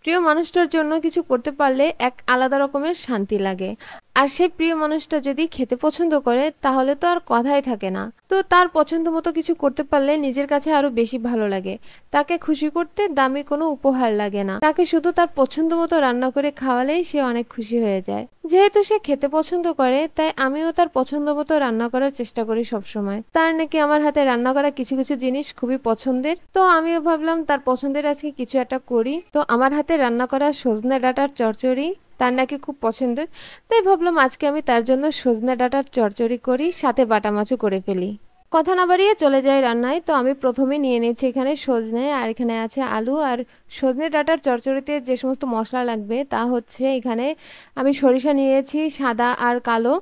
প্রিয় মানুষটার জন্য কিছু করতে পারলে এক আলাদা রকমের শান্তি লাগে। আর সেই প্রিয় মানুষটা যদি খেতে পছন্দ করে তাহলে তো আর কথাই থাকে না। তো তার পছন্দ মতো কিছু করতে পারলে নিজের কাছে আরো বেশি ভালো লাগে। তাকে খুশি করতে দামি কোনো উপহার লাগে না, তাকে শুধু তার পছন্দ মতো রান্না করে খাওয়ালেই সে অনেক খুশি হয়ে যায়। যেহেতু সে খেতে পছন্দ করে তাই আমিও তার পছন্দ মতো রান্না করার চেষ্টা করি সবসময়। তার নাকি আমার হাতে রান্না করা কিছু কিছু জিনিস খুবই পছন্দের, তো আমিও ভাবলাম তার পছন্দের আজকে কিছু একটা করি। তো আমার হাতে রান্না করা সজনে ডাঁটার চচ্চড়ি তার নাকি খুব পছন্দের, তাই ভাবলাম আজকে আমি তার জন্য সজনে ডাঁটার চচ্চড়ি করি, সাথে বাটা মাছও করে ফেলি। কথা না বাড়িয়ে চলে যাই রান্নায়। তো আমি প্রথমে নিয়ে নিয়েছি এখানে সজনে, আর এখানে আছে আলু। আর সজনে ডাঁটার চচ্চড়িতে যে সমস্ত মশলা লাগবে তা হচ্ছে, এখানে আমি সরিষা নিয়েছি সাদা আর কালো,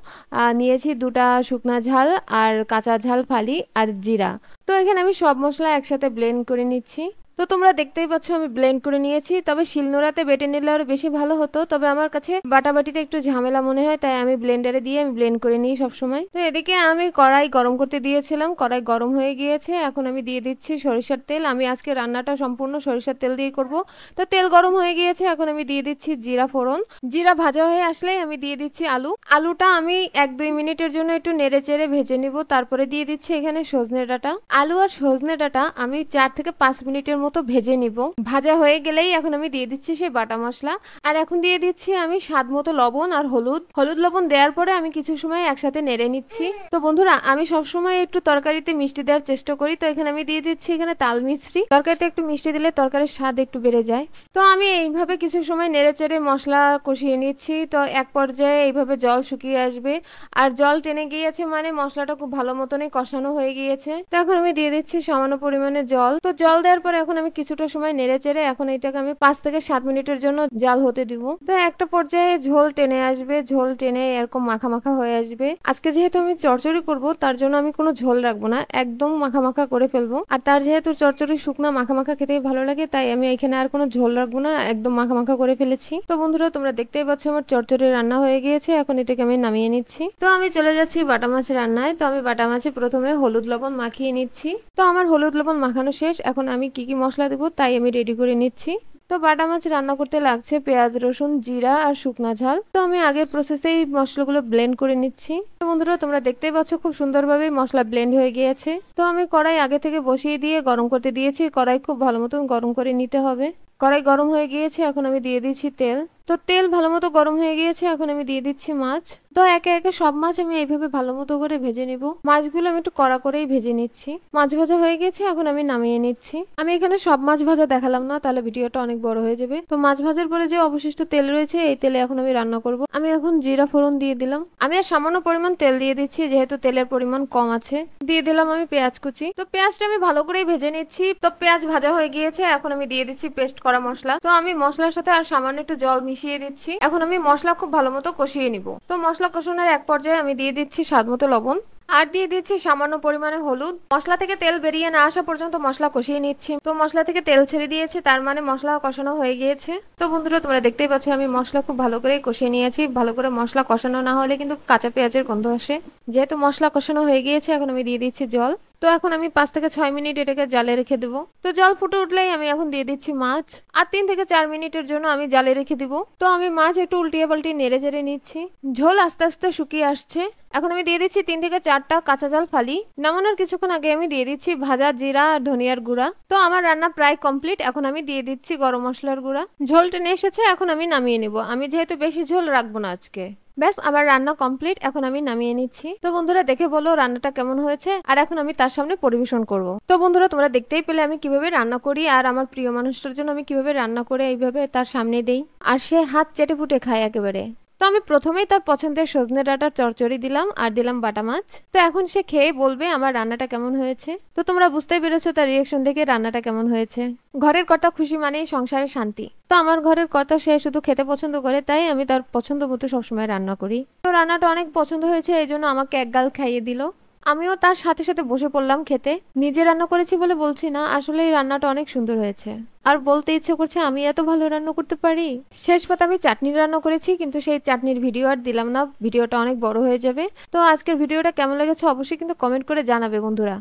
নিয়েছি 2টা শুকনা ঝাল আর কাঁচা ঝাল ফালি আর জিরা। তো এখানে আমি সব মশলা একসাথে ব্লেন্ড করে নিচ্ছি। তো তোমরা দেখতেই পাচ্ছ আমি ব্লেন্ড করে নিয়েছি, তবে শিলনোড়াতে বেটে নিলে আরো বেশি ভালো হতো, তবে আমার কাছে বাটাবাটিতে একটু ঝামেলা মনে হয়, তাই আমি ব্লেন্ডারে দিয়ে আমি ব্লেন্ড করে নিই সবসময়। তো এদিকে আমি কড়াই গরম করতে দিয়েছিলাম, কড়াই গরম হয়ে গিয়েছে, এখন আমি দিয়ে দিচ্ছি সরিষার তেল। আমি আজকে রান্নাটা সম্পূর্ণ সরিষার তেল দিয়ে করব। তো তেল গরম হয়ে গিয়েছে, এখন আমি দিয়ে দিচ্ছি জিরা ফোড়ন। জিরা ভাজা হয়ে আসলেই আমি দিয়ে দিচ্ছি আলু। আলুটা আমি 1-2 মিনিটের জন্য একটু নেড়ে চেড়ে ভেজে নিব, তারপরে দিয়ে দিচ্ছি এখানে সজনে ডাঁটা। আলু আর সজনে ডাঁটা আমি 4 থেকে 5 মিনিটের মতো ভেজে নিব। ভাজা হয়ে গেলেই এখন আমি দিয়ে দিচ্ছি সেই বাটা মশলা। আর এখন দিয়ে দিচ্ছি আমি স্বাদ মতো লবণ আর হলুদ লবণ দেওয়ার পরে আমি কিছু সময় একসাথে নেড়ে নিচ্ছি। তো বন্ধুরা, আমি সবসময় একটু তরকারিতে মিষ্টি দেওয়ার চেষ্টা করি, তো এখানে আমি দিয়ে দিচ্ছি এখানে তাল মিছরি। তরকারিতে একটু মিষ্টি দিলে তরকারির স্বাদ একটু বেড়ে যায়। তো আমি এইভাবে কিছু সময় নেড়ে চেড়ে মশলা কষিয়ে নিচ্ছি। তো এক পর্যায়ে এইভাবে জল শুকিয়ে আসবে, আর জল টেনে গিয়েছে মানে মশলাটা খুব ভালো মতনই কষানো হয়ে গিয়েছে। তো এখন আমি দিয়ে দিচ্ছি সামান্য পরিমাণে জল। তো জল দেওয়ার পরে এখন আমি কিছুটা সময় নেড়ে চেড়ে এখন এটাকে আমি 5 থেকে 7 মিনিটের জন্য জাল হতে দিব। তো একটা পর্যায়ে ঝোল টেনে আসবে, ঝোল টেনে এরকম মাখা মাখা হয়ে আসবে। আজকে যেহেতু আমি চচ্চড়ি করব তার জন্য আমি কোনো ঝোল রাখবো না, একদম মাখা মাখা করে ফেলবো। আর তার যেহেতু চচ্চড়ি শুকনা মাখা মাখা খেতেই ভালো লাগে, তাই আমি এখানে আর কোনো ঝোল রাখবো না, একদম মাখা মাখা করে ফেলেছি। তো বন্ধুরা, তোমরা দেখতেই পাচ্ছ আমার চচ্চড়ি রান্না হয়ে গিয়েছে, এখন এটাকে আমি নামিয়ে নিচ্ছি। তো আমি চলে যাচ্ছি বাটা মাছ রান্নায়। তো আমি বাটা মাছে প্রথমে হলুদ লবণ মাখিয়ে নিচ্ছি। তো আমার হলুদ লবণ মাখানো শেষ, এখন আমি কি কি মশলা দেবো তাই আমি রেডি করে নিচ্ছি। তো বাটা মাছ রান্না করতে লাগছে পেঁয়াজ, রসুন, জিরা আর শুকনা ঝাল। তো আমি আগের প্রসেসেই মশলাগুলো ব্লেন্ড করে নিচ্ছি। তো বন্ধুরা, তোমরা দেখতেই পাচ্ছ খুব সুন্দরভাবে মশলা ব্লেন্ড হয়ে গিয়েছে। তো আমি কড়াই আগে থেকে বসিয়ে দিয়ে গরম করতে দিয়েছি। কড়াই খুব ভালো মতন গরম করে নিতে হবে। কড়াই গরম হয়ে গিয়েছে, এখন আমি দিয়ে দিচ্ছি তেল। তো তেল ভালো মতো গরম হয়ে গিয়েছে, এখন আমি দিয়ে দিচ্ছি মাছ। তো একে একে সব মাছ আমি এইভাবে ভালো মতো করে ভেজে নিব। মাছগুলো আমি একটু কড়া করেই ভেজে নিচ্ছি। মাছ ভাজা হয়ে গেছে, এখন আমি নামিয়ে নিচ্ছি। আমি এখানে সব মাছ ভাজা দেখালাম না, তাহলে ভিডিওটা অনেক বড় হয়ে যাবে। তো মাছ ভাজার পরে যে অবশিষ্ট তেল রয়েছে এই তেলে এখন আমি রান্না করব। আমি এখন জিরা ফোড়ন দিয়ে দিলাম। আমি আর সামান্য পরিমাণ তেল দিয়ে দিচ্ছি, যেহেতু তেলের পরিমাণ কম আছে। দিয়ে দিলাম আমি পেঁয়াজ কুচি। তো পেঁয়াজটা আমি ভালো করেই ভেজে নিচ্ছি। তো পেঁয়াজ ভাজা হয়ে গিয়েছে, এখন আমি দিয়ে দিচ্ছি পেস্ট করা মশলা। তো আমি মশলার সাথে আর সামান্য একটু জল মিশিয়ে দিচ্ছি। এখন আমি মশলা খুব ভালো মতো কষিয়ে নিব। তো মশলা কষানোর এক পর্যায়ে আমি দিয়ে দিচ্ছি স্বাদ মতো লবণ, আর দিয়ে দিচ্ছি সামান্য পরিমাণে হলুদ। মশলা থেকে তেল বেরিয়ে না আসা পর্যন্ত মশলা কষিয়ে নিচ্ছি। তো মশলা থেকে তেল ছেড়ে দিয়েছে, তার মানে মশলা কষানো হয়ে গিয়েছে। তো বন্ধুরা, তোমরা দেখতেই পাচ্ছ আমি মশলা খুব ভালো করে কষিয়ে নিয়েছি। ভালো করে মশলা কষানো না হলে কিন্তু কাঁচা পেঁয়াজের গন্ধ আসে। যেহেতু মশলা কষানো হয়ে গিয়েছে, এখন আমি দিয়ে দিচ্ছি জল। তো এখন আমি 5 থেকে 6 মিনিট এটাকে জালে রেখে দেবো। তো জল ফুটে উঠলেই আমি এখন দিয়ে দিচ্ছি মাছ, আর 3 থেকে 4 মিনিটের জন্য আমি জালে রেখে দিব। তো আমি মাছ একটু উল্টিয়ে পাল্টিয়ে নেড়ে চেড়ে নিচ্ছি। ঝোল আস্তে আস্তে শুকিয়ে আসছে, এখন আমি দিয়ে দিচ্ছি 3 থেকে 4টা কাঁচা ঝাল ফালি। নামানোর কিছুক্ষণ আগে আমি দিয়ে দিচ্ছি ভাজা জিরা আর ধনিয়ার গুঁড়া। তো আমার রান্না প্রায় কমপ্লিট, এখন আমি দিয়ে দিচ্ছি গরম মশলার গুঁড়া। ঝোল টেনে এসেছে, এখন আমি নামিয়ে নিব। আমি যেহেতু বেশি ঝোল রাখবো না আজকে। ব্যাস, আমার রান্না কমপ্লিট, এখন আমি নামিয়ে নিচ্ছি। তো বন্ধুরা, দেখে বলো রান্নাটা কেমন হয়েছে, আর এখন আমি তার সামনে পরিবেশন করব। তো বন্ধুরা, তোমরা দেখতেই পেলে আমি কিভাবে রান্না করি, আর আমার প্রিয় মানুষটার জন্য আমি কিভাবে রান্না করে এইভাবে তার সামনে দেই, আর সে হাত চেটে ফুটে খায় একেবারে। তো আমি প্রথমেই তার পছন্দের সজনে ডাঁটার চচ্চড়ি দিলাম, আর দিলাম বাটা মাছ। তো এখন সে খেয়ে বলবে আমার রান্নাটা কেমন হয়েছে। তো তোমরা বুঝতেই পেরেছো তার রিয়াকশন দেখে রান্নাটা কেমন হয়েছে। ঘরের কর্তা খুশি মানেই সংসারে শান্তি। তো আমার ঘরের কর্তা সে শুধু খেতে পছন্দ করে, তাই আমি তার পছন্দ মতো সবসময় রান্না করি। তো রান্নাটা অনেক পছন্দ হয়েছে, এই জন্য আমাকে এক গাল খাইয়ে দিল। আমিও তার সাথে সাথে বসে পড়লাম খেতে। নিজে রান্না করেছি বলে বলছি না, আসলে এই রান্নাটা অনেক সুন্দর হয়েছে। আর বলতে ইচ্ছে করছে আমি এত ভালো রান্না করতে পারি। শেষ পাতে আমি চাটনি রান্না করেছি, কিন্তু সেই চাটনির ভিডিও আর দিলাম না, ভিডিওটা অনেক বড় হয়ে যাবে। তো আজকের ভিডিওটা কেমন লেগেছে অবশ্যই কিন্তু কমেন্ট করে জানাবে বন্ধুরা।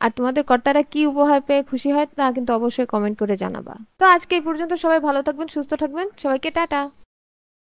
আর তোমাদের কর্তারা কি উপহার পেয়ে খুশি হয় তা কিন্তু অবশ্যই কমেন্ট করে জানাবা। তো আজকে এই পর্যন্ত, সবাই ভালো থাকবেন, সুস্থ থাকবেন, সবাইকে টাটা।